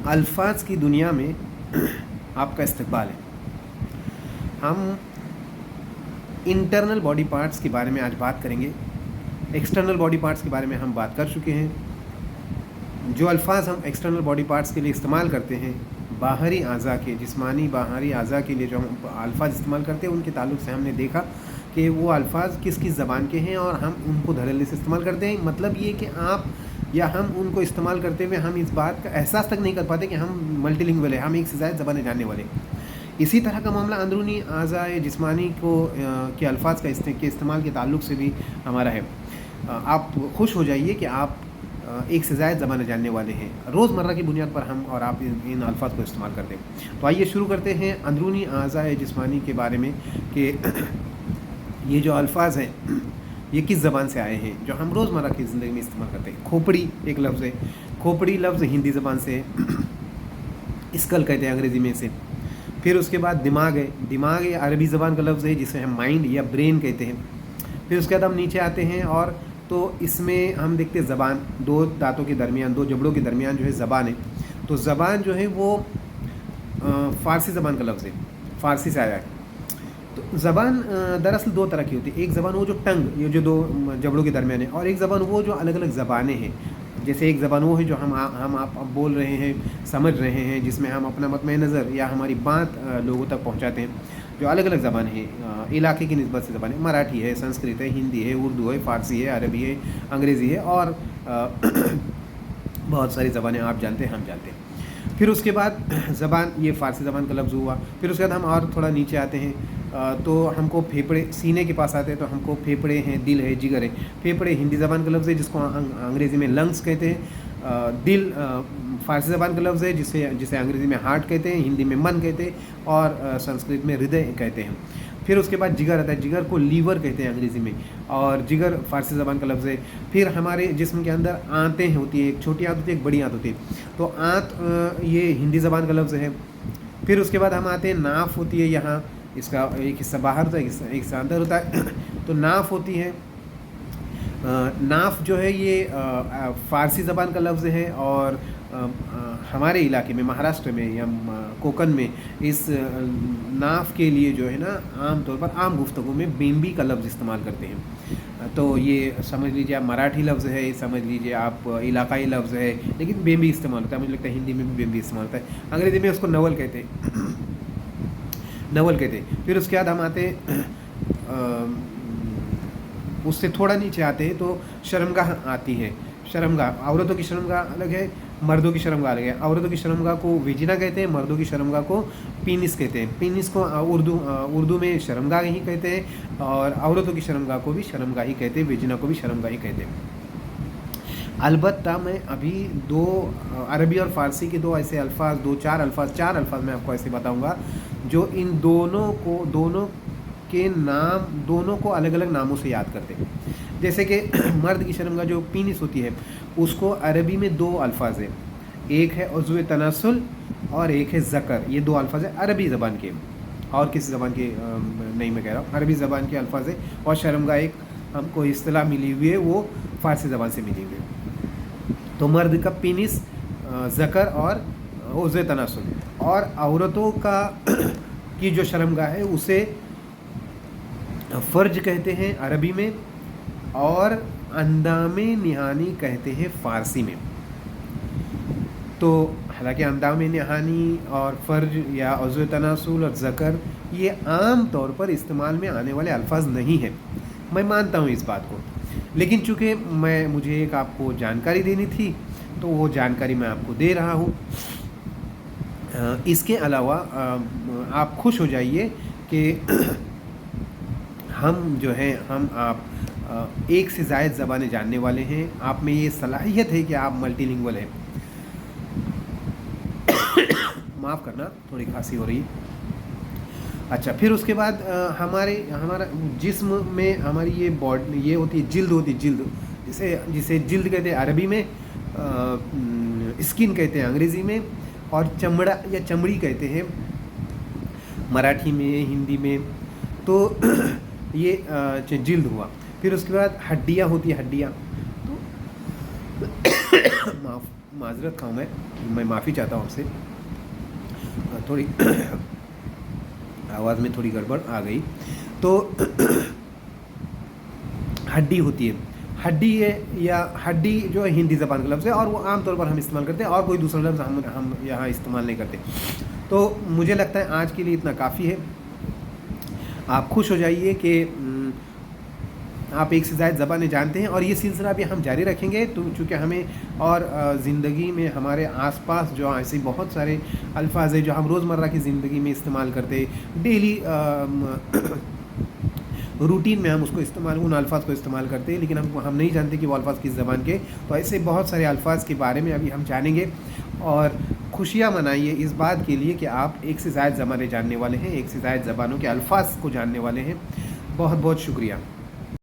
अल्फाज की दुनिया में आपका इस्तकबाल है। हम इंटरनल बॉडी पार्ट्स के बारे में आज बात करेंगे। एक्सटर्नल बॉडी पार्ट्स के बारे में हम बात कर चुके हैं। जो अल्फाज हम एक्सटर्नल बॉडी पार्ट्स के लिए इस्तेमाल करते हैं, बाहरी अज़ा के, जिस्मानी बाहरी अज़ा के लिए जो हम अल्फाज इस्तेमाल करते हैं, उनके ताल्लुक से हमने देखा कि वो अल्फाज किस किस ज़बान के हैं और हम उनको धड़ल्ले से इस्तेमाल करते हैं। मतलब ये कि आप या हम उनको इस्तेमाल करते हुए हम इस बात का एहसास तक नहीं कर पाते कि हम मल्टीलिंगुअल है, हम एक से ज़्यादा ज़बानें जानने वाले। इसी तरह का मामला अंदरूनी अज़ाए जिस्मानी को के अल्फाज के इस्तेमाल के ताल्लुक से भी हमारा है। आप खुश हो जाइए कि आप एक से ज़्यादा ज़बानें जानने वाले हैं। रोज़मर्रा की बुनियाद पर हम और आप इन अल्फाज को इस्तेमाल करते हैं। तो आइए शुरू करते हैं अंदरूनी अज़ाए जिस्मानी के बारे में कि ये जो अल्फाज हैं ये किस ज़बान से आए हैं जो हम रोज़मर्रा की ज़िंदगी में इस्तेमाल करते हैं। खोपड़ी एक लफ्ज़ है। खोपड़ी लफ्ज़ हिंदी ज़बान से है, स्कल कहते हैं अंग्रेज़ी में से। फिर उसके बाद दिमाग है। दिमाग ये अरबी ज़बान का लफ्ज़ है जिसे हम माइंड या ब्रेन कहते हैं। फिर उसके बाद हम नीचे आते हैं और तो इसमें हम देखते हैं ज़बान, दो दांतों के दरमियान, दो जबड़ों के दरमियान जो है ज़बान है। तो ज़बान जो है वो फ़ारसी ज़बान का लफ्ज़ है, फ़ारसी से आया है। तो ज़बान दरअसल दो तरह की होती है। एक ज़बान वो जो टंग, ये जो दो जबड़ों के दरमियान है, और एक ज़बान वो जो अलग अलग ज़बानें हैं। जैसे एक ज़बान वो है जो हम आप बोल रहे हैं, समझ रहे हैं, जिसमें हम अपना मतमे नज़र या हमारी बात लोगों तक पहुंचाते हैं। जो अलग अलग ज़बान हैं, इलाके की निस्बत से ज़बान है, मराठी है, संस्कृत है, हिंदी है, उर्दू है, फ़ारसी है, अरबी है, अंग्रेज़ी है और बहुत सारी ज़बानें आप जानते हैं, हम जानते हैं। फिर उसके बाद ज़बान, ये फ़ारसी ज़बान का लफ्ज़ हुआ। फिर उसके बाद हम और थोड़ा नीचे आते हैं तो हमको फेफड़े, सीने के पास आते हैं तो हमको फेफड़े हैं, दिल है, जिगर है। फेफड़े हिंदी ज़बान का लफ्ज़ है जिसको अंग्रेज़ी में लंग्स कहते हैं। दिल फ़ारसी ज़बान का लफ्ज़ है जिसे अंग्रेज़ी में हार्ट कहते हैं, हिंदी में मन कहते हैं और संस्कृत में हृदय कहते हैं। फिर उसके बाद जिगर आता है। जिगर को लीवर कहते हैं अंग्रेज़ी में, और जिगर फ़ारसी ज़बान का लफ्ज़ है। फिर हमारे जिस्म के अंदर आंतें होती हैं, एक छोटी आंत होती है, एक बड़ी आंत होती है। तो आंत ये हिंदी ज़बान का लफ्ज़ है। फिर उसके बाद हम आते हैं, नाफ़ होती है। यहाँ इसका एक हिस्सा बाहर होता है, एक हिस्सा अंदर होता है। तो नाफ़ होती है। नाफ़ जो है ये फ़ारसी ज़बान का लफ्ज़ है और हमारे इलाके में, महाराष्ट्र में या कोकन में, इस नाफ़ के लिए जो है ना आम तौर पर आम गुफ्तगू में बेम्बी का लफ्ज़ इस्तेमाल करते हैं। तो ये समझ लीजिए आप मराठी लफ्ज़ है, समझ लीजिए आप इलाकाई लफ्ज़ है, लेकिन बेम्बी इस्तेमाल होता है। मुझे लगता है हिंदी में भी बेम्बी इस्तेमाल होता है। अंग्रेज़ी में उसको नवल कहते हैं, नवल कहते हैं। फिर उसके बाद हम आते हैं, उससे थोड़ा नीचे आते हैं तो शर्मगाह आती है। शर्मगाह, औरतों की शर्मगाह अलग है, मर्दों की शर्मगाह अलग है। औरतों की शर्मगाह को वेजिना कहते हैं, मर्दों की शर्मगाह को पीनिस कहते हैं। पीनिस को उर्दू में शर्मगाह ही कहते हैं और औरतों की शर्मगाह को भी शर्मगाह ही कहते हैं, वेजिना को भी शर्मगाह ही कहते हैं। अलबत्ता मैं अभी दो अरबी और फ़ारसी के दो ऐसे अल्फाज, चार अल्फाज मैं आपको ऐसे बताऊँगा जो इन दोनों के नाम, दोनों को अलग अलग नामों से याद करते हैं। जैसे कि मर्द की शर्मगाह जो पीनिस होती है, उसको अरबी में दो अल्फाज है, एक है उज़्व तनासुल और एक है ज़कर। ये दो अल्फाज है अरबी ज़बान के, और किसी ज़बान के नहीं मैं कह रहा हूँ, अरबी ज़बान के अल्फाज है। और शर्मगाह एक हमको इस्तिलाह मिली हुई है, वो फ़ारसी ज़बान से मिली हुई है। तो मर्द का पीनिस, ज़कर और उज़्व तनासुल। और औरतों का की जो शर्मगाह है उसे फ़र्ज कहते हैं अरबी में और अंदामे निहानी कहते हैं फ़ारसी में। तो हालांकि अंदामे निहानी और फ़र्ज या उज़्व तनासुल और ज़कर ये आम तौर पर इस्तेमाल में आने वाले अल्फाज नहीं हैं, मैं मानता हूँ इस बात को, लेकिन चूँकि मुझे एक आपको जानकारी देनी थी तो वो जानकारी मैं आपको दे रहा हूँ। इसके अलावा आप खुश हो जाइए कि हम जो हैं, हम आप एक से ज़ायद ज़बानें जानने वाले हैं। आप में ये सलाहियत है कि आप मल्टीलिंगुअल हैं। माफ़ करना, थोड़ी खांसी हो रही है। अच्छा, फिर उसके बाद हमारा जिस्म में हमारी ये बॉडी, ये होती है जिल्द, होती है जिल्द, जिसे जिल्द कहते हैं अरबी में, स्किन कहते हैं अंग्रेज़ी में, और चमड़ा या चमड़ी कहते हैं मराठी में, हिंदी में। तो ये जिल्द हुआ। फिर उसके बाद हड्डियाँ होती है, हड्डियाँ तो माजरत खाऊँ मैं माफ़ी चाहता हूँ आपसे, थोड़ी आवाज़ में थोड़ी गड़बड़ आ गई। तो हड्डी होती है, हड्डी है या हड्डी जो है हिंदी ज़बान का लफ्ज़ है और वो आम तौर पर हम इस्तेमाल करते हैं और कोई दूसरा लफ्ज़ हम यहाँ इस्तेमाल नहीं करते। तो मुझे लगता है आज के लिए इतना काफ़ी है। आप खुश हो जाइए कि आप एक से ज़्यादा ज़बानें जानते हैं और ये सिलसिला भी हम जारी रखेंगे। तो चूँकि हमें और ज़िंदगी में हमारे आसपास जो ऐसे बहुत सारे अल्फाज हैं जो हम रोज़मर्रा की ज़िंदगी में इस्तेमाल करते, डेली रूटीन में हम उसको इस्तेमाल, उन अल्फाज को इस्तेमाल करते हैं, लेकिन हम नहीं जानते कि वो अल्फाज किस ज़बान के। तो ऐसे बहुत सारे अल्फाज के बारे में अभी हम जानेंगे और खुशियाँ मनाइए इस बात के लिए कि आप एक से ज़्यादा ज़बानें जानने वाले हैं, एक से ज़्यादा ज़बानों के अल्फाज को जानने वाले हैं। बहुत बहुत शुक्रिया।